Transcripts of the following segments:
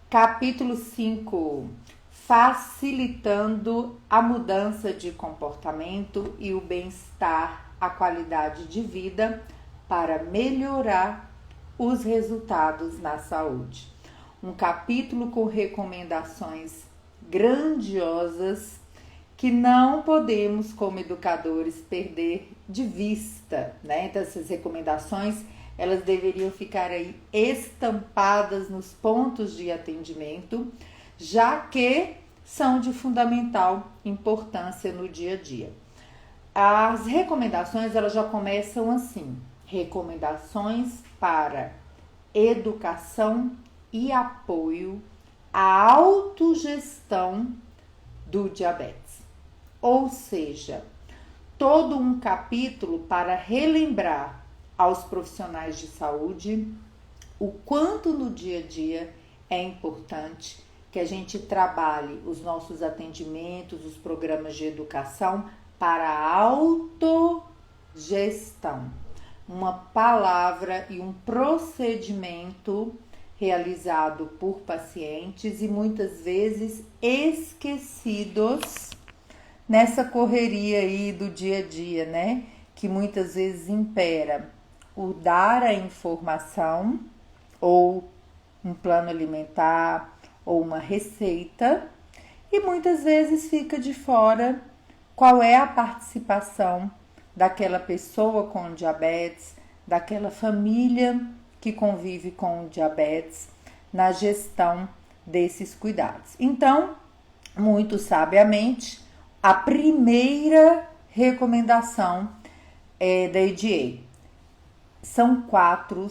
Capítulo 5: Facilitando a mudança de comportamento e o bem-estar, a qualidade de vida para melhorar os resultados na saúde. Um capítulo com recomendações grandiosas que não podemos, como educadores, perder de vista, né? Então, essas recomendações, elas deveriam ficar aí estampadas nos pontos de atendimento, já que são de fundamental importância no dia a dia. As recomendações, elas já começam assim: recomendações para educação e apoio à autogestão do diabetes. Ou seja, todo um capítulo para relembrar aos profissionais de saúde o quanto no dia a dia é importante que a gente trabalhe os nossos atendimentos, os programas de educação para a autogestão. Uma palavra e um procedimento realizado por pacientes e muitas vezes esquecidos nessa correria aí do dia a dia, né? Que muitas vezes impera o dar a informação ou um plano alimentar ou uma receita e muitas vezes fica de fora qual é a participação daquela pessoa com diabetes, daquela família que convive com o diabetes na gestão desses cuidados. Então, muito sabiamente, a primeira recomendação da ADA são 4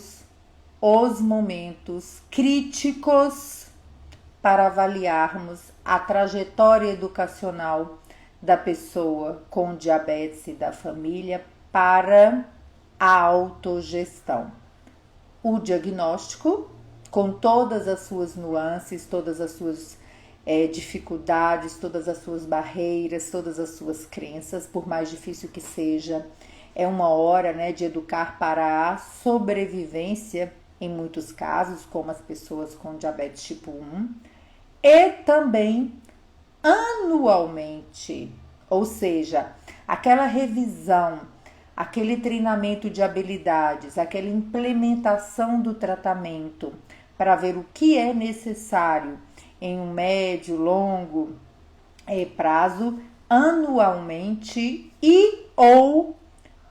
os momentos críticos para avaliarmos a trajetória educacional da pessoa com diabetes e da família para a autogestão. O diagnóstico, com todas as suas nuances, todas as suas dificuldades, todas as suas barreiras, todas as suas crenças, por mais difícil que seja, é uma hora, né, de educar para a sobrevivência, em muitos casos, como as pessoas com diabetes tipo 1, e também anualmente, ou seja, aquela revisão, aquele treinamento de habilidades, aquela implementação do tratamento para ver o que é necessário em um médio, longo prazo, anualmente e ou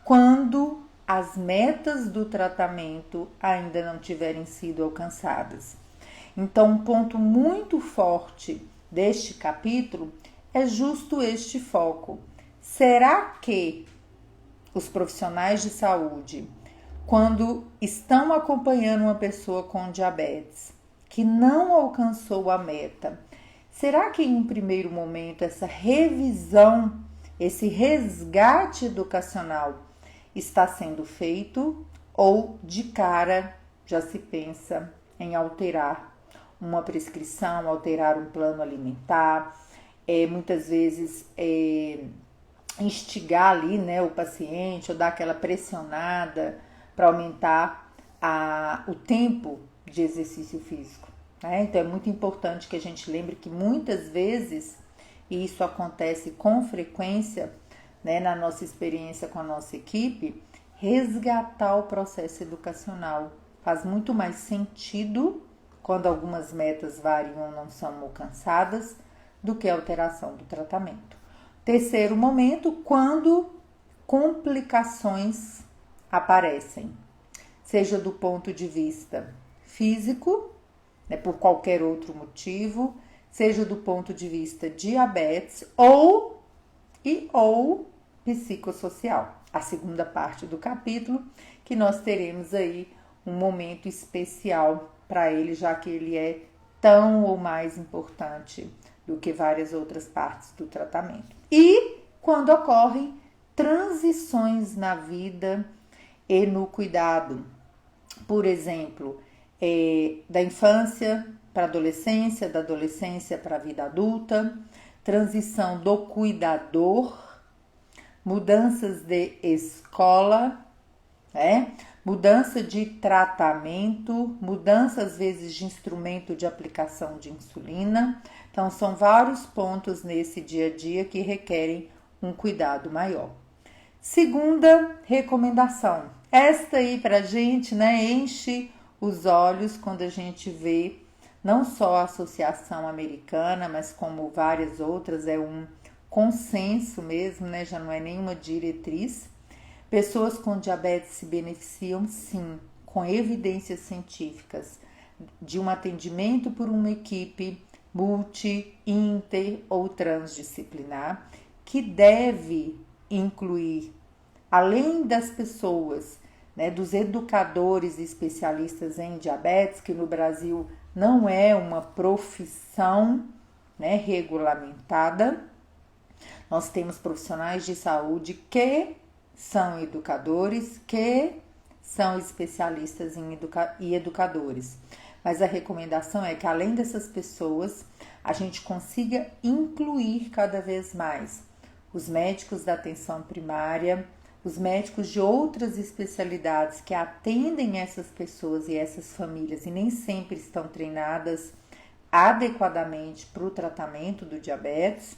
quando as metas do tratamento ainda não tiverem sido alcançadas. Então, um ponto muito forte deste capítulo é justo este foco. Será que os profissionais de saúde, quando estão acompanhando uma pessoa com diabetes que não alcançou a meta, será que em um primeiro momento essa revisão, esse resgate educacional está sendo feito ou de cara já se pensa em alterar uma prescrição, alterar um plano alimentar, muitas vezes instigar ali, né, o paciente ou dar aquela pressionada para aumentar o tempo de exercício físico, né? Então é muito importante que a gente lembre que muitas vezes, e isso acontece com frequência, né, na nossa experiência com a nossa equipe, resgatar o processo educacional faz muito mais sentido quando algumas metas variam ou não são alcançadas do que a alteração do tratamento. Terceiro momento, quando complicações aparecem, seja do ponto de vista físico, né, por qualquer outro motivo, seja do ponto de vista diabetes ou psicossocial. A segunda parte do capítulo, que nós teremos aí um momento especial para ele, já que ele é tão ou mais importante do que várias outras partes do tratamento. E quando ocorrem transições na vida e no cuidado, por exemplo, da infância para a adolescência, da adolescência para a vida adulta, transição do cuidador, mudanças de escola, mudança de tratamento, mudança às vezes de instrumento de aplicação de insulina. Então, são vários pontos nesse dia a dia que requerem um cuidado maior. Segunda recomendação, esta aí pra gente, né, enche os olhos quando a gente vê não só a Associação Americana, mas como várias outras, é um consenso mesmo, né, já não é nenhuma diretriz. Pessoas com diabetes se beneficiam sim, com evidências científicas, de um atendimento por uma equipe multi, inter ou transdisciplinar, que deve incluir, além das pessoas, né, dos educadores e especialistas em diabetes, que no Brasil não é uma profissão, né, regulamentada. Nós temos profissionais de saúde que são educadores, que são especialistas e educadores. Mas a recomendação é que, além dessas pessoas, a gente consiga incluir cada vez mais os médicos da atenção primária, os médicos de outras especialidades que atendem essas pessoas e essas famílias e nem sempre estão treinadas adequadamente para o tratamento do diabetes,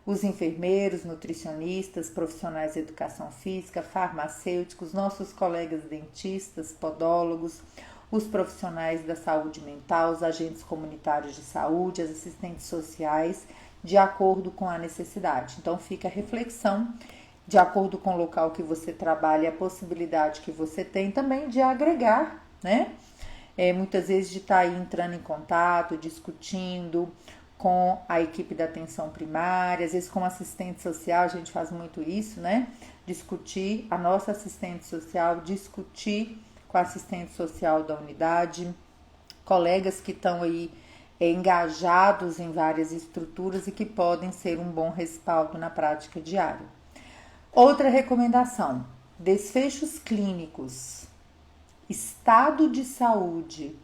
os enfermeiros, nutricionistas, profissionais de educação física, farmacêuticos, nossos colegas dentistas, podólogos, os profissionais da saúde mental, os agentes comunitários de saúde, as assistentes sociais, de acordo com a necessidade. Então, fica a reflexão, de acordo com o local que você trabalha, a possibilidade que você tem também de agregar, né? Muitas vezes de estar aí entrando em contato, discutindo com a equipe da atenção primária, às vezes com assistente social, a gente faz muito isso, né? Discutir, a nossa assistente social, discutir com a assistente social da unidade, colegas que estão aí engajados em várias estruturas e que podem ser um bom respaldo na prática diária. Outra recomendação: desfechos clínicos, estado de saúde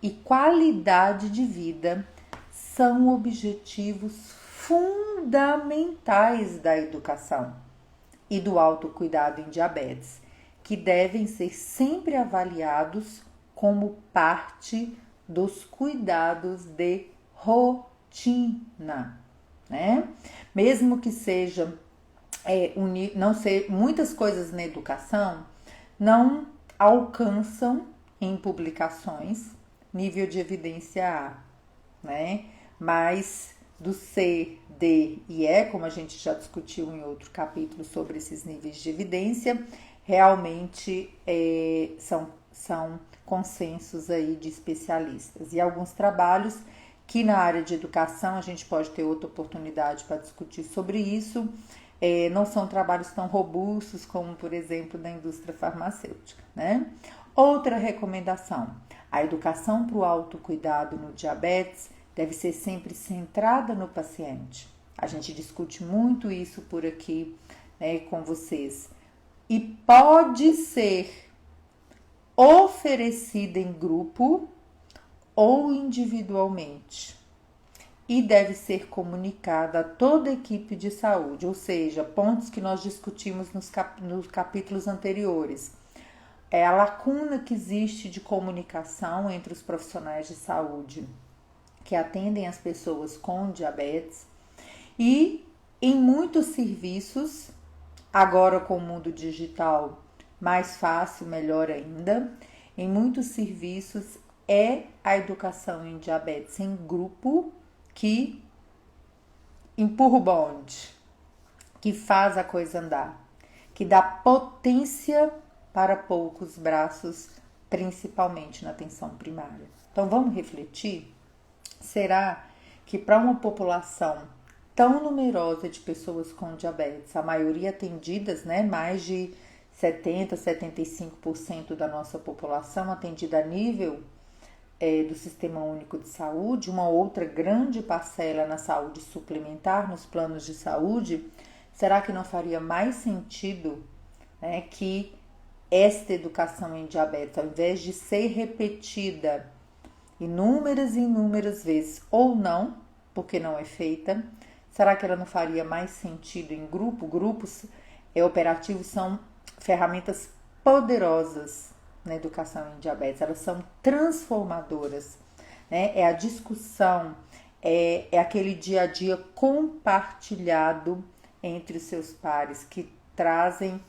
e qualidade de vida são objetivos fundamentais da educação e do autocuidado em diabetes, que devem ser sempre avaliados como parte dos cuidados de rotina, né? Mesmo que seja não ser muitas coisas na educação não alcançam em publicações nível de evidência A, né? Mas do C, D e E, como a gente já discutiu em outro capítulo sobre esses níveis de evidência, realmente são consensos aí de especialistas. E alguns trabalhos que na área de educação a gente pode ter outra oportunidade para discutir sobre isso, não são trabalhos tão robustos como, por exemplo, da indústria farmacêutica, né? Outra recomendação: a educação para o autocuidado no diabetes deve ser sempre centrada no paciente. A gente discute muito isso por aqui, né, com vocês. E pode ser oferecida em grupo ou individualmente. E deve ser comunicada a toda a equipe de saúde, ou seja, pontos que nós discutimos nos capítulos anteriores. É a lacuna que existe de comunicação entre os profissionais de saúde que atendem as pessoas com diabetes e em muitos serviços, agora com o mundo digital mais fácil, melhor ainda, em muitos serviços é a educação em diabetes em grupo que empurra o bonde, que faz a coisa andar, que dá potência para poucos braços, principalmente na atenção primária. Então vamos refletir? Será que para uma população tão numerosa de pessoas com diabetes, a maioria atendidas, né, mais de 70, 75% da nossa população atendida a nível do Sistema Único de Saúde, uma outra grande parcela na saúde suplementar, nos planos de saúde, será que não faria mais sentido, né, que esta educação em diabetes, ao invés de ser repetida inúmeras e inúmeras vezes, ou não, porque não é feita, será que ela não faria mais sentido em grupo? Grupos operativos são ferramentas poderosas na educação em diabetes, elas são transformadoras, né? É a discussão, é aquele dia a dia compartilhado entre os seus pares que trazem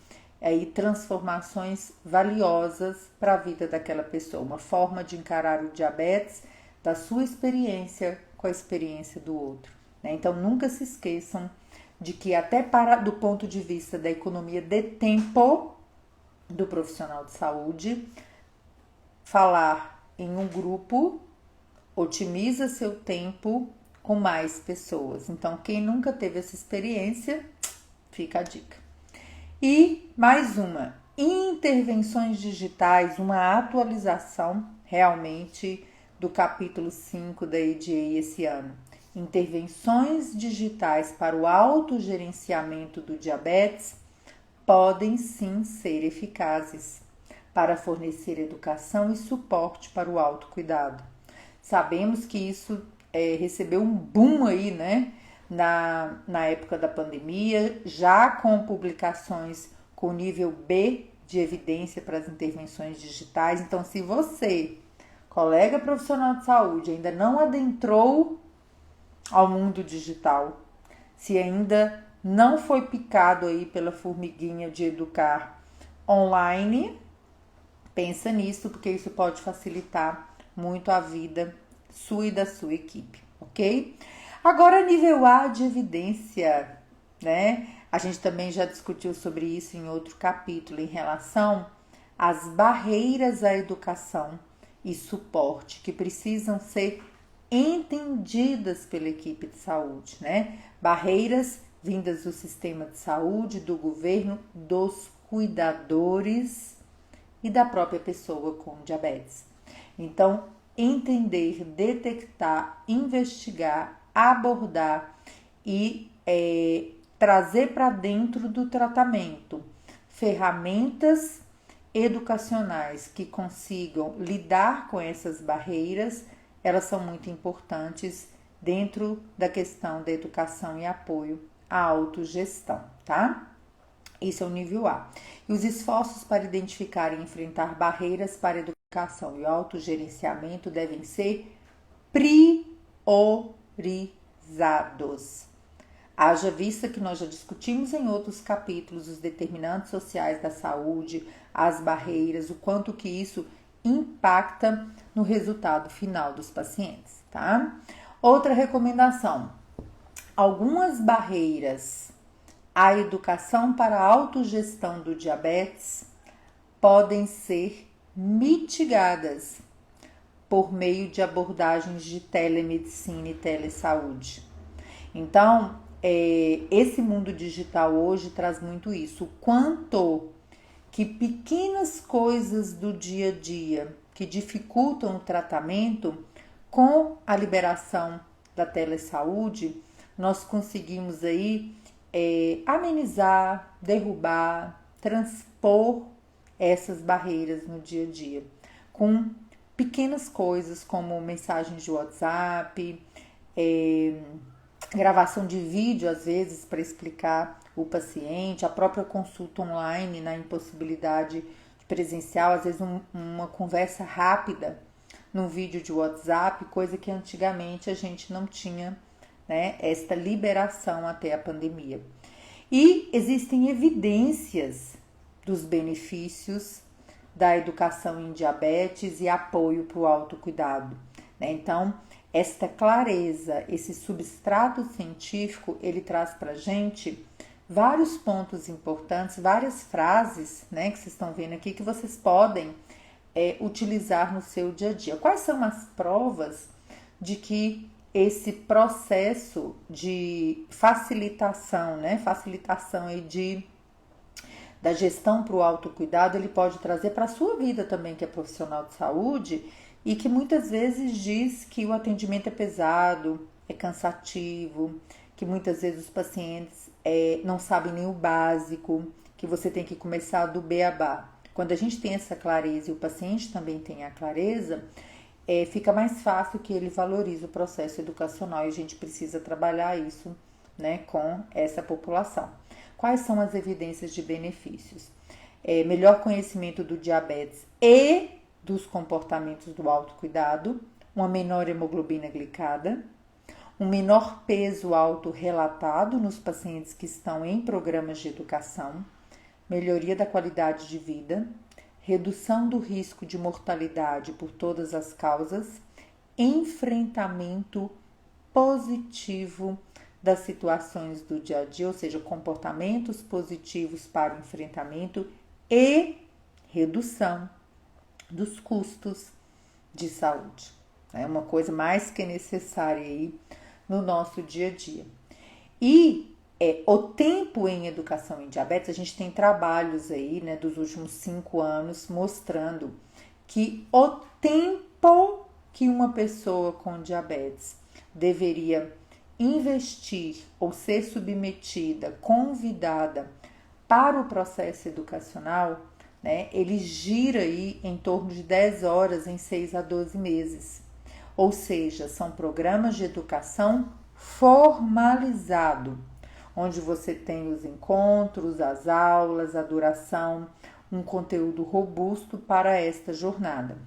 aí transformações valiosas para a vida daquela pessoa, uma forma de encarar o diabetes da sua experiência com a experiência do outro, né? Então nunca se esqueçam de que até do ponto de vista da economia de tempo do profissional de saúde, falar em um grupo otimiza seu tempo com mais pessoas. Então, quem nunca teve essa experiência, fica a dica. E mais uma, intervenções digitais, uma atualização realmente do capítulo 5 da ADA esse ano. Intervenções digitais para o autogerenciamento do diabetes podem sim ser eficazes para fornecer educação e suporte para o autocuidado. Sabemos que isso recebeu um boom aí, né, na época da pandemia, já com publicações com nível B de evidência para as intervenções digitais. Então, se você, colega profissional de saúde, ainda não adentrou ao mundo digital, se ainda não foi picado aí pela formiguinha de educar online, pensa nisso, porque isso pode facilitar muito a vida sua e da sua equipe, ok? Agora, nível A de evidência, né? A gente também já discutiu sobre isso em outro capítulo, em relação às barreiras à educação e suporte que precisam ser entendidas pela equipe de saúde, né? Barreiras vindas do sistema de saúde, do governo, dos cuidadores e da própria pessoa com diabetes. Então, entender, detectar, investigar, abordar e trazer para dentro do tratamento ferramentas educacionais que consigam lidar com essas barreiras, elas são muito importantes dentro da questão da educação e apoio à autogestão, tá? Isso é o nível A. E os esforços para identificar e enfrentar barreiras para a educação e o autogerenciamento devem ser priorizados. Haja vista que nós já discutimos em outros capítulos os determinantes sociais da saúde, as barreiras, o quanto que isso impacta no resultado final dos pacientes, tá? Outra recomendação: algumas barreiras à educação para a autogestão do diabetes podem ser mitigadas por meio de abordagens de telemedicina e telesaúde. Então, esse mundo digital hoje traz muito isso. O quanto que pequenas coisas do dia a dia que dificultam o tratamento, com a liberação da telesaúde, nós conseguimos aí amenizar, derrubar, transpor essas barreiras no dia a dia, com pequenas coisas como mensagens de WhatsApp, gravação de vídeo às vezes para explicar o paciente, a própria consulta online na impossibilidade de presencial, às vezes uma conversa rápida num vídeo de WhatsApp, coisa que antigamente a gente não tinha, né, esta liberação até a pandemia. E existem evidências dos benefícios da educação em diabetes e apoio para o autocuidado, né? Então, esta clareza, esse substrato científico, ele traz para a gente vários pontos importantes, várias frases, né, que vocês estão vendo aqui, que vocês podem utilizar no seu dia a dia. Quais são as provas de que esse processo de facilitação, né, facilitação aí da gestão para o autocuidado, ele pode trazer para a sua vida também, que é profissional de saúde, e que muitas vezes diz que o atendimento é pesado, é cansativo, que muitas vezes os pacientes não sabem nem o básico, que você tem que começar do beabá. Quando a gente tem essa clareza e o paciente também tem a clareza, fica mais fácil que ele valorize o processo educacional, e a gente precisa trabalhar isso, né, com essa população. Quais são as evidências de benefícios? melhor conhecimento do diabetes e dos comportamentos do autocuidado, uma menor hemoglobina glicada, um menor peso alto relatado nos pacientes que estão em programas de educação, melhoria da qualidade de vida, redução do risco de mortalidade por todas as causas, enfrentamento positivo das situações do dia a dia, ou seja, comportamentos positivos para o enfrentamento e redução dos custos de saúde. É uma coisa mais que necessária aí no nosso dia a dia. E o tempo em educação em diabetes, a gente tem trabalhos aí, né, dos últimos 5 anos mostrando que o tempo que uma pessoa com diabetes deveria investir ou ser submetida, convidada para o processo educacional, né, ele gira aí em torno de 10 horas em 6 a 12 meses. Ou seja, são programas de educação formalizado, onde você tem os encontros, as aulas, a duração, um conteúdo robusto para esta jornada.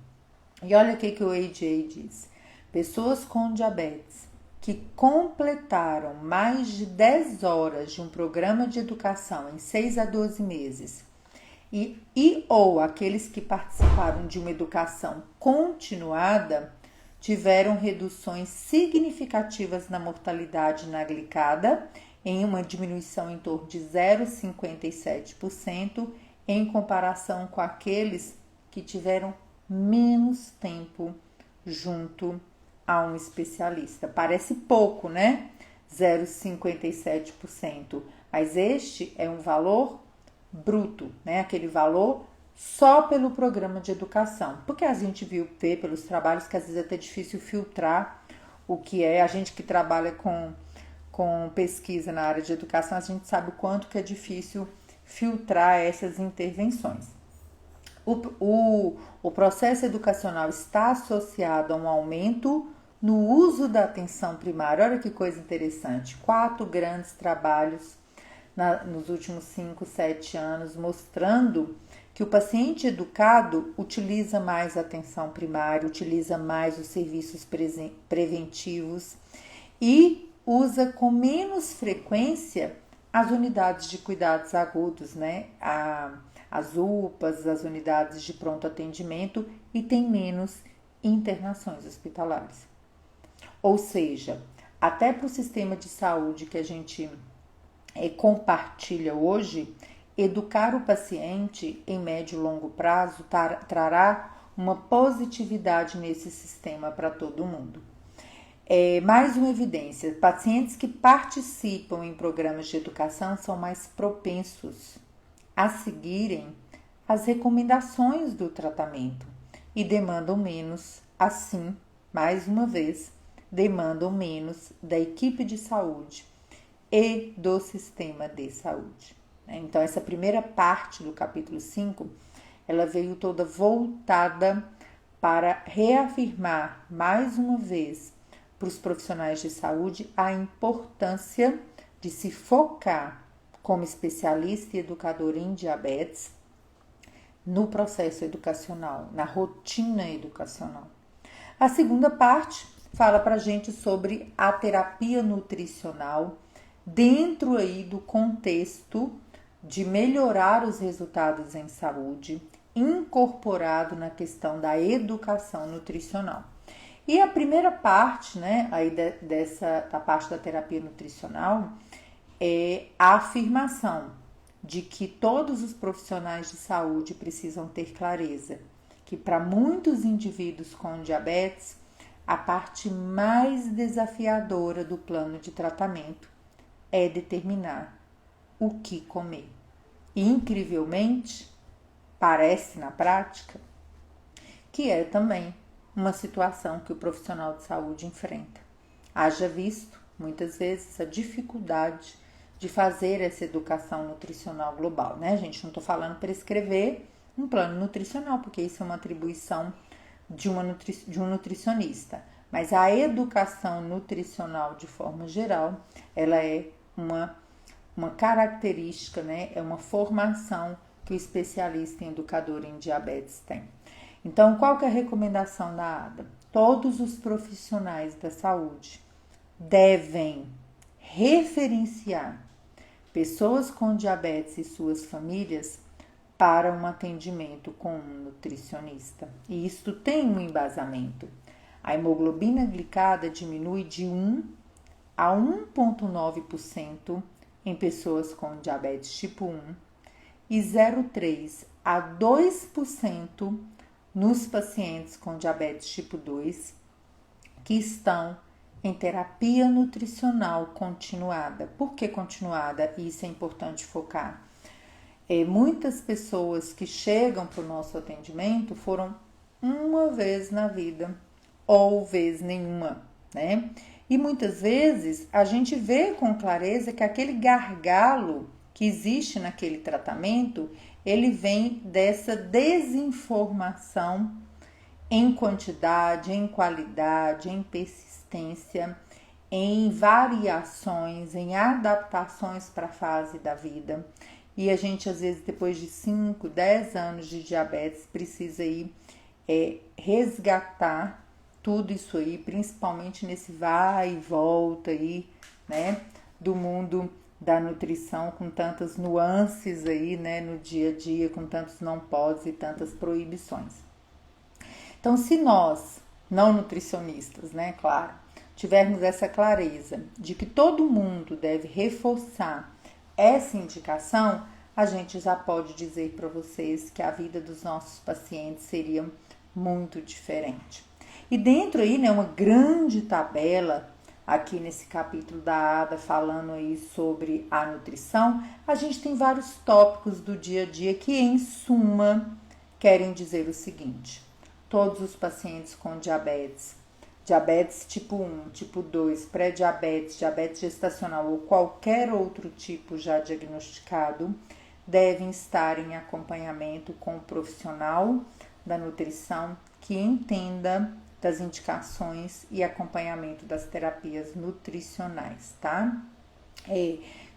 E olha o que o AJ diz. Pessoas com diabetes que completaram mais de 10 horas de um programa de educação em 6 a 12 meses ou aqueles que participaram de uma educação continuada tiveram reduções significativas na mortalidade na glicada, em uma diminuição em torno de 0,57%, em comparação com aqueles que tiveram menos tempo junto a um especialista. Parece pouco, né? 0,57%, mas este é um valor bruto, né? Aquele valor só pelo programa de educação, porque a gente vê pelos trabalhos que às vezes é até difícil filtrar o que é. A gente que trabalha com pesquisa na área de educação, a gente sabe o quanto que é difícil filtrar essas intervenções. O processo educacional está associado a um aumento no uso da atenção primária. Olha que coisa interessante, 4 grandes trabalhos nos últimos 5, 7 anos mostrando que o paciente educado utiliza mais a atenção primária, utiliza mais os serviços preventivos e usa com menos frequência as unidades de cuidados agudos, né? As UPAs, as unidades de pronto atendimento, e tem menos internações hospitalares. Ou seja, até para o sistema de saúde que a gente compartilha hoje, educar o paciente em médio e longo prazo trará uma positividade nesse sistema para todo mundo. Mais uma evidência: pacientes que participam em programas de educação são mais propensos a seguirem as recomendações do tratamento e demandam menos, assim, mais uma vez, demandam menos da equipe de saúde e do sistema de saúde. Então, essa primeira parte do capítulo 5, ela veio toda voltada para reafirmar mais uma vez para os profissionais de saúde a importância de se focar como especialista e educador em diabetes no processo educacional, na rotina educacional. A segunda parte fala para a gente sobre a terapia nutricional dentro aí do contexto de melhorar os resultados em saúde, incorporado na questão da educação nutricional. E a primeira parte, né, aí da parte da terapia nutricional é a afirmação de que todos os profissionais de saúde precisam ter clareza que para muitos indivíduos com diabetes, a parte mais desafiadora do plano de tratamento é determinar o que comer. E, incrivelmente, parece na prática que é também uma situação que o profissional de saúde enfrenta. Haja visto, muitas vezes, a dificuldade de fazer essa educação nutricional global, né? A gente não estou falando prescrever um plano nutricional, porque isso é uma atribuição de um nutricionista. Mas a educação nutricional, de forma geral, ela é uma característica, né? É uma formação que o especialista em educador em diabetes tem. Então, qual que é a recomendação da ADA? Todos os profissionais da saúde devem referenciar pessoas com diabetes e suas famílias para um atendimento com um nutricionista. E isto tem um embasamento. A hemoglobina glicada diminui de 1 a 1,9% em pessoas com diabetes tipo 1 e 0,3 a 2% nos pacientes com diabetes tipo 2 que estão em terapia nutricional continuada. Por que continuada? Isso é importante focar. Muitas pessoas que chegam para o nosso atendimento foram uma vez na vida ou vez nenhuma, né? E muitas vezes a gente vê com clareza que aquele gargalo que existe naquele tratamento, ele vem dessa desinformação em quantidade, em qualidade, em persistência, em variações, em adaptações para a fase da vida. E a gente, às vezes, depois de 5, 10 anos de diabetes, precisa aí resgatar tudo isso aí, principalmente nesse vai e volta aí, né, do mundo da nutrição, com tantas nuances aí, né, no dia a dia, com tantos não podes e tantas proibições. Então, se nós, não nutricionistas, né, claro, tivermos essa clareza de que todo mundo deve reforçar essa indicação, a gente já pode dizer para vocês que a vida dos nossos pacientes seria muito diferente. E dentro aí, né, uma grande tabela aqui nesse capítulo da ADA falando aí sobre a nutrição, a gente tem vários tópicos do dia a dia que, em suma, querem dizer o seguinte: todos os pacientes com diabetes tipo 1, tipo 2, pré-diabetes, diabetes gestacional ou qualquer outro tipo já diagnosticado, devem estar em acompanhamento com um profissional da nutrição que entenda das indicações e acompanhamento das terapias nutricionais, tá?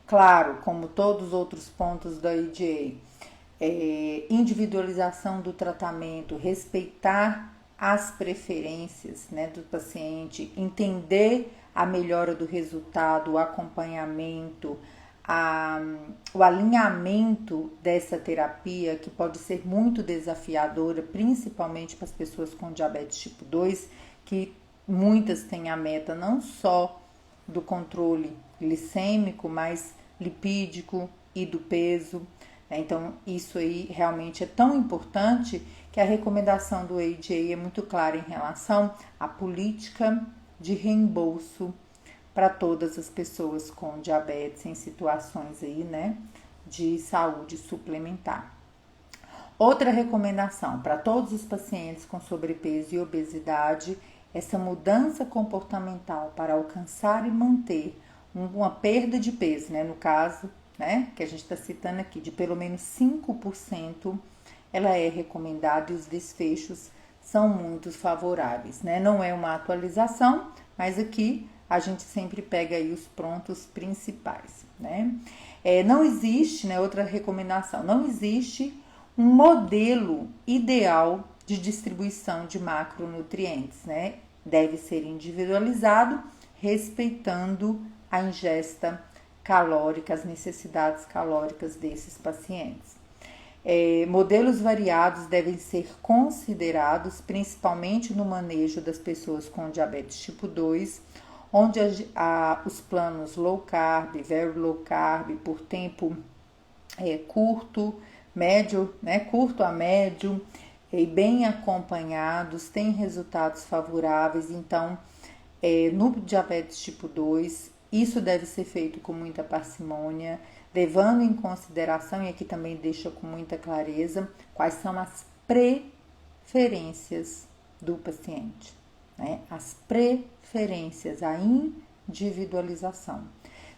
Claro, como todos os outros pontos da ADA, individualização do tratamento, respeitar as preferências, né, do paciente, entender a melhora do resultado, o acompanhamento, o alinhamento dessa terapia, que pode ser muito desafiadora, principalmente para as pessoas com diabetes tipo 2, que muitas têm a meta não só do controle glicêmico, mas lipídico e do peso. Então, isso aí realmente é tão importante que a recomendação do ADA é muito clara em relação à política de reembolso para todas as pessoas com diabetes em situações aí, né, de saúde suplementar. Outra recomendação para todos os pacientes com sobrepeso e obesidade, essa mudança comportamental para alcançar e manter uma perda de peso, né, no caso, né, que a gente está citando aqui, de pelo menos 5%, ela é recomendada e os desfechos são muito favoráveis, né? Não é uma atualização, mas aqui a gente sempre pega aí os pontos principais, né? Não existe, né, outra recomendação, não existe um modelo ideal de distribuição de macronutrientes, né? Deve ser individualizado, respeitando a ingesta calórica, as necessidades calóricas desses pacientes. Modelos variados devem ser considerados, principalmente no manejo das pessoas com diabetes tipo 2, onde os planos low carb, very low carb, por tempo curto, médio, né, curto a médio, e bem acompanhados, têm resultados favoráveis. Então, no diabetes tipo 2, isso deve ser feito com muita parcimônia, levando em consideração, e aqui também deixa com muita clareza, quais são as preferências do paciente, né? As preferências, a individualização.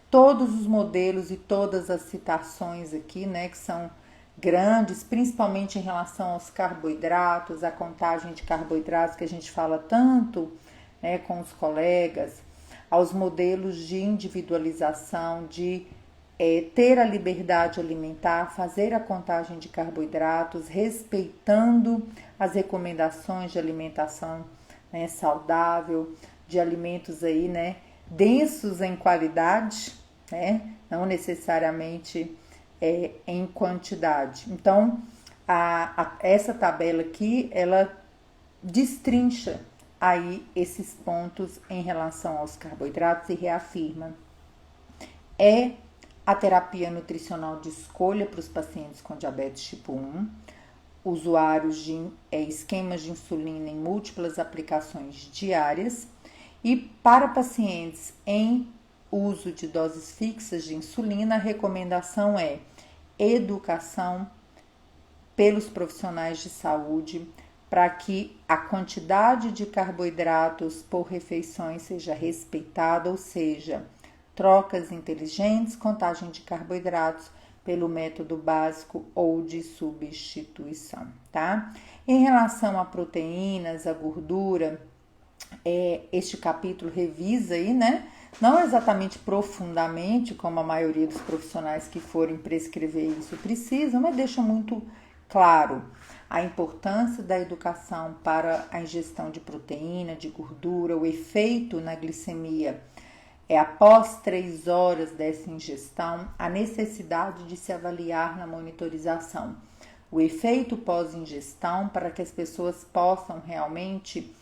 Todos os modelos e todas as citações aqui, né, que são grandes, principalmente em relação aos carboidratos, a contagem de carboidratos que a gente fala tanto, né, com os colegas, aos modelos de individualização, de ter a liberdade alimentar, fazer a contagem de carboidratos, respeitando as recomendações de alimentação, né, saudável, de alimentos aí, né, densos em qualidade, né, não necessariamente em quantidade. Então, essa tabela aqui, ela destrincha aí esses pontos em relação aos carboidratos e reafirma. A terapia nutricional de escolha para os pacientes com diabetes tipo 1, usuários de esquemas de insulina em múltiplas aplicações diárias, e para pacientes em uso de doses fixas de insulina, a recomendação é educação pelos profissionais de saúde para que a quantidade de carboidratos por refeições seja respeitada, ou seja, trocas inteligentes, contagem de carboidratos pelo método básico ou de substituição, tá? Em relação a proteínas, a gordura, este capítulo revisa aí, né? Não exatamente profundamente, como a maioria dos profissionais que forem prescrever isso precisam, mas deixa muito claro a importância da educação para a ingestão de proteína, de gordura, o efeito na glicemia após 3 horas dessa ingestão, a necessidade de se avaliar na monitorização, o efeito pós-ingestão para que as pessoas possam realmente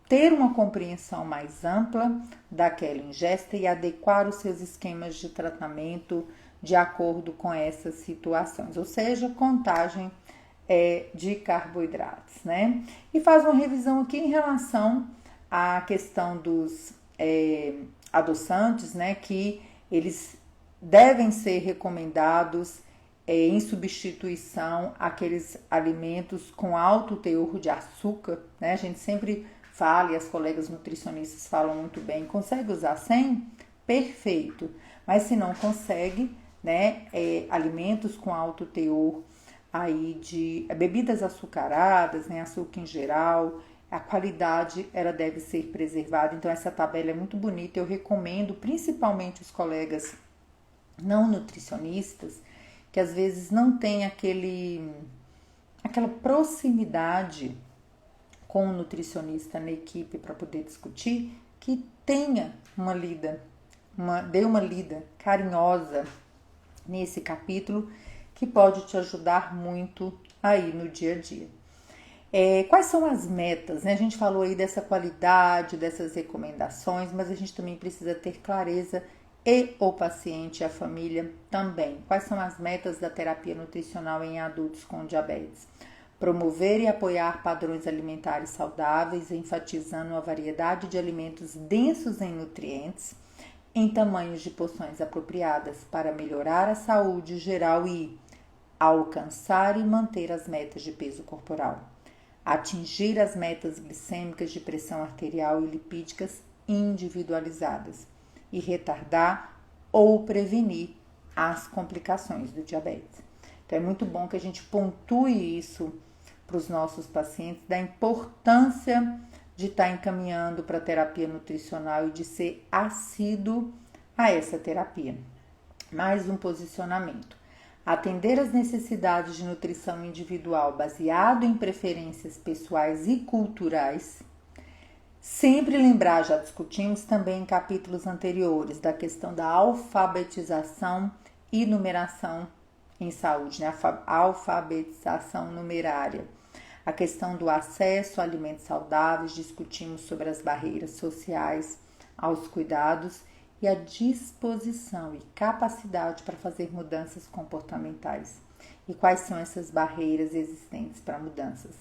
ter uma compreensão mais ampla daquela ingesta e adequar os seus esquemas de tratamento de acordo com essas situações, ou seja, contagem de carboidratos, né? E faz uma revisão aqui em relação à questão dos adoçantes, né? Que eles devem ser recomendados em substituição àqueles alimentos com alto teor de açúcar, né? A gente sempre fala, e as colegas nutricionistas falam muito bem, consegue usar sem? Perfeito, mas se não consegue, né, alimentos com alto teor aí de bebidas açucaradas, né, açúcar em geral, a qualidade ela deve ser preservada. Então essa tabela é muito bonita, eu recomendo principalmente os colegas não nutricionistas, que às vezes não tem aquela proximidade com o nutricionista na equipe para poder discutir, que tenha dê uma lida carinhosa nesse capítulo, que pode te ajudar muito aí no dia a dia. Quais são as metas, né? A gente falou aí dessa qualidade, dessas recomendações, mas a gente também precisa ter clareza, e o paciente e a família também. Quais são as metas da terapia nutricional em adultos com diabetes? Promover e apoiar padrões alimentares saudáveis, enfatizando a variedade de alimentos densos em nutrientes, em tamanhos de porções apropriadas para melhorar a saúde geral e alcançar e manter as metas de peso corporal. Atingir as metas glicêmicas de pressão arterial e lipídicas individualizadas e retardar ou prevenir as complicações do diabetes. Então é muito bom que a gente pontue isso para os nossos pacientes, da importância de estar encaminhando para a terapia nutricional e de ser assíduo a essa terapia. Mais um posicionamento. Atender às necessidades de nutrição individual baseado em preferências pessoais e culturais. Sempre lembrar, já discutimos também em capítulos anteriores, da questão da alfabetização e numeração em saúde, né? A alfabetização numerária. A questão do acesso a alimentos saudáveis, discutimos sobre as barreiras sociais aos cuidados e a disposição e capacidade para fazer mudanças comportamentais. E quais são essas barreiras existentes para mudanças?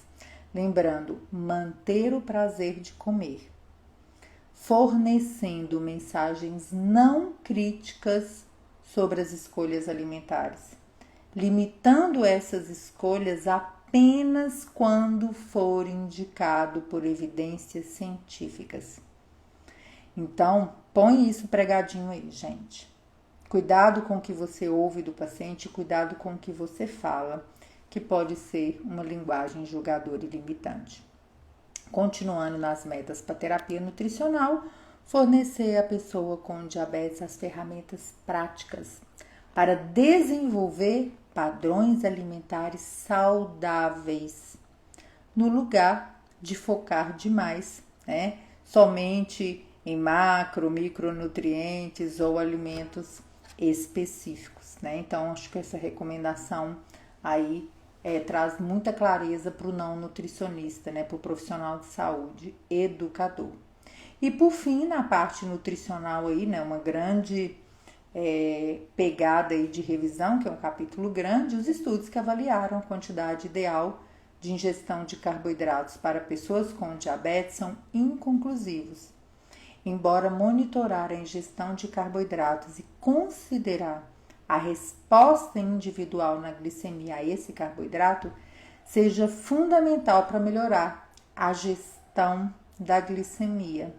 Lembrando, manter o prazer de comer, fornecendo mensagens não críticas sobre as escolhas alimentares, limitando essas escolhas apenas quando for indicado por evidências científicas. Então, põe isso pregadinho aí, gente. Cuidado com o que você ouve do paciente, cuidado com o que você fala, que pode ser uma linguagem julgadora e limitante. Continuando nas metas para terapia nutricional, fornecer à pessoa com diabetes as ferramentas práticas para desenvolver padrões alimentares saudáveis, no lugar de focar demais, né, somente em macro, micronutrientes ou alimentos específicos, né? Então, acho que essa recomendação aí traz muita clareza para o não nutricionista, né, para o profissional de saúde, educador. E por fim, na parte nutricional aí, né, uma grande pegada aí de revisão, que é um capítulo grande, os estudos que avaliaram a quantidade ideal de ingestão de carboidratos para pessoas com diabetes são inconclusivos. Embora monitorar a ingestão de carboidratos e considerar a resposta individual na glicemia a esse carboidrato seja fundamental para melhorar a gestão da glicemia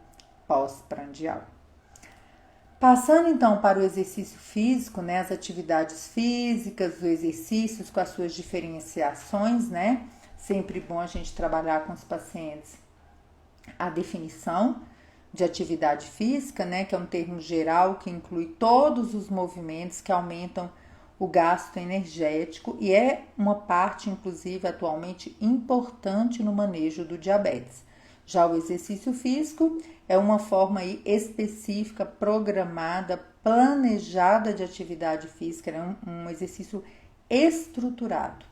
pós-prandial. Passando então para o exercício físico, né, as atividades físicas, os exercícios com as suas diferenciações, né? Sempre bom a gente trabalhar com os pacientes a definição de atividade física, né, que é um termo geral que inclui todos os movimentos que aumentam o gasto energético e é uma parte, inclusive, atualmente importante no manejo do diabetes. Já o exercício físico é uma forma aí específica, programada, planejada de atividade física, né, um exercício estruturado,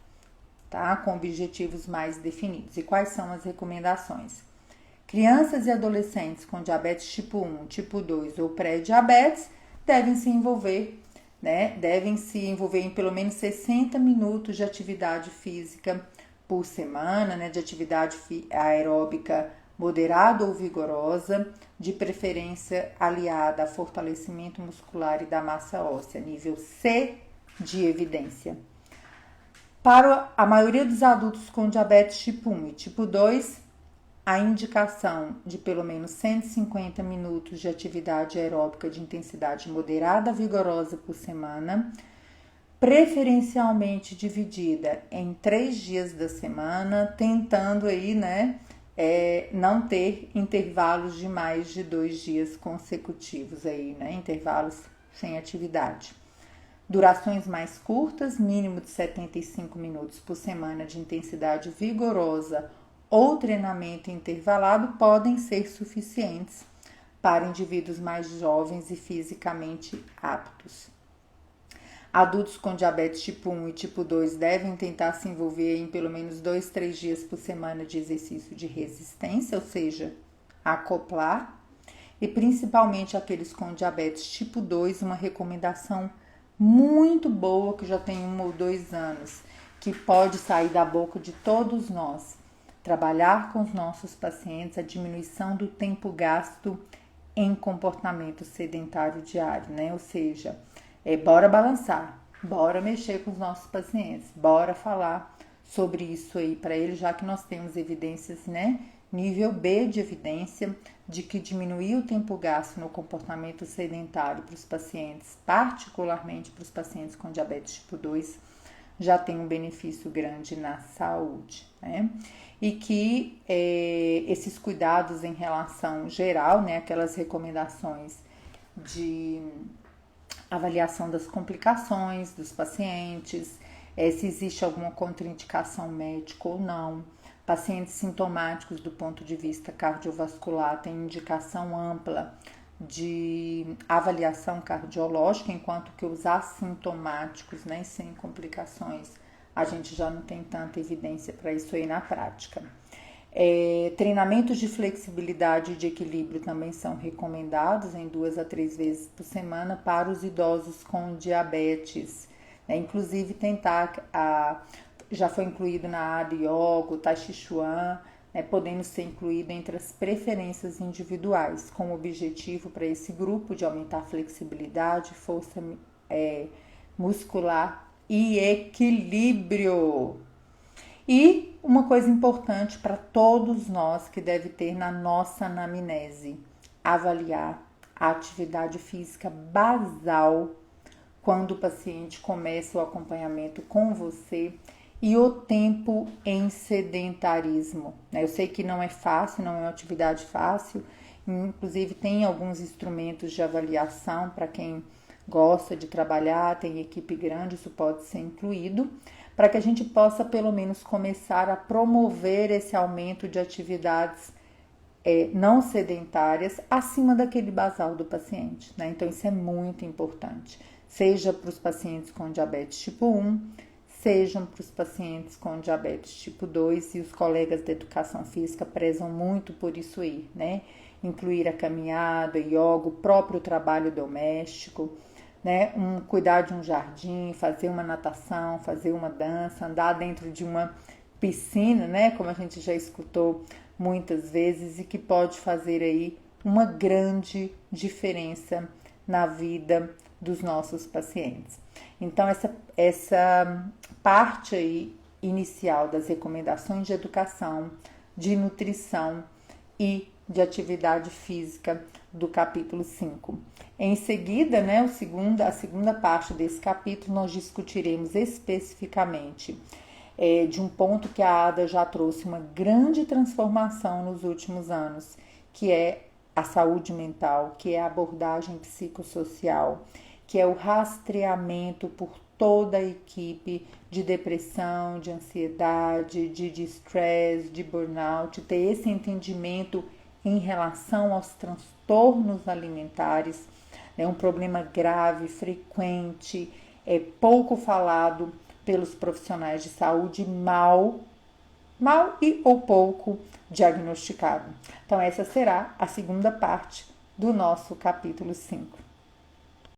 tá, com objetivos mais definidos. E quais são as recomendações? Crianças e adolescentes com diabetes tipo 1, tipo 2 ou pré-diabetes devem se envolver em pelo menos 60 minutos de atividade física por semana, né, de atividade aeróbica moderada ou vigorosa, de preferência aliada a fortalecimento muscular e da massa óssea, nível C de evidência. Para a maioria dos adultos com diabetes tipo 1 e tipo 2, a indicação de pelo menos 150 minutos de atividade aeróbica de intensidade moderada vigorosa por semana, preferencialmente dividida em 3 dias da semana, tentando aí, né, não ter intervalos de mais de 2 dias consecutivos aí, né, intervalos sem atividade. Durações mais curtas, mínimo de 75 minutos por semana de intensidade vigorosa ou treinamento intervalado podem ser suficientes para indivíduos mais jovens e fisicamente aptos. Adultos com diabetes tipo 1 e tipo 2 devem tentar se envolver em pelo menos 2, 3 dias por semana de exercício de resistência, ou seja, acoplar. E principalmente aqueles com diabetes tipo 2, uma recomendação muito boa que já tem 1 ou 2 anos, que pode sair da boca de todos nós. Trabalhar com os nossos pacientes a diminuição do tempo gasto em comportamento sedentário diário, né? Ou seja, bora balançar, bora mexer com os nossos pacientes, bora falar sobre isso aí para eles, já que nós temos evidências, né? Nível B de evidência de que diminuir o tempo gasto no comportamento sedentário para os pacientes, particularmente para os pacientes com diabetes tipo 2, já tem um benefício grande na saúde, né? E que esses cuidados em relação geral, né, aquelas recomendações de avaliação das complicações dos pacientes, se existe alguma contraindicação médica ou não. Pacientes sintomáticos do ponto de vista cardiovascular têm indicação ampla de avaliação cardiológica, enquanto que os assintomáticos, né, sem complicações, a gente já não tem tanta evidência para isso aí na prática. Treinamentos de flexibilidade e de equilíbrio também são recomendados em 2 a 3 vezes por semana para os idosos com diabetes, né? Inclusive já foi incluído na AD Yoga, o Tai Chi Chuan, né, podendo ser incluído entre as preferências individuais, com o objetivo para esse grupo de aumentar a flexibilidade, força muscular e equilíbrio. E uma coisa importante para todos nós que deve ter na nossa anamnese, avaliar a atividade física basal quando o paciente começa o acompanhamento com você e o tempo em sedentarismo. Eu sei que não é fácil, não é uma atividade fácil Inclusive tem alguns instrumentos de avaliação para quem gosta de trabalhar, tem equipe grande, isso pode ser incluído, para que a gente possa pelo menos começar a promover esse aumento de atividades não sedentárias acima daquele basal do paciente, né? Então isso é muito importante, seja para os pacientes com diabetes tipo 1, sejam para os pacientes com diabetes tipo 2, e os colegas da educação física prezam muito por isso aí, né? Incluir a caminhada, yoga, o próprio trabalho doméstico, né? Cuidar de um jardim, fazer uma natação, fazer uma dança, andar dentro de uma piscina, né? Como a gente já escutou muitas vezes, e que pode fazer aí uma grande diferença na vida dos nossos pacientes. Então, essa parte aí inicial das recomendações de educação, de nutrição e de atividade física do capítulo 5. Em seguida, né, a segunda parte desse capítulo, nós discutiremos especificamente de um ponto que a Ada já trouxe uma grande transformação nos últimos anos, que é a saúde mental, que é a abordagem psicossocial, que é o rastreamento por toda a equipe de depressão, de ansiedade, de estresse, de burnout, ter esse entendimento em relação aos transtornos alimentares, né, um problema grave, frequente, pouco falado pelos profissionais de saúde, mal e ou pouco diagnosticado. Então essa será a segunda parte do nosso capítulo 5.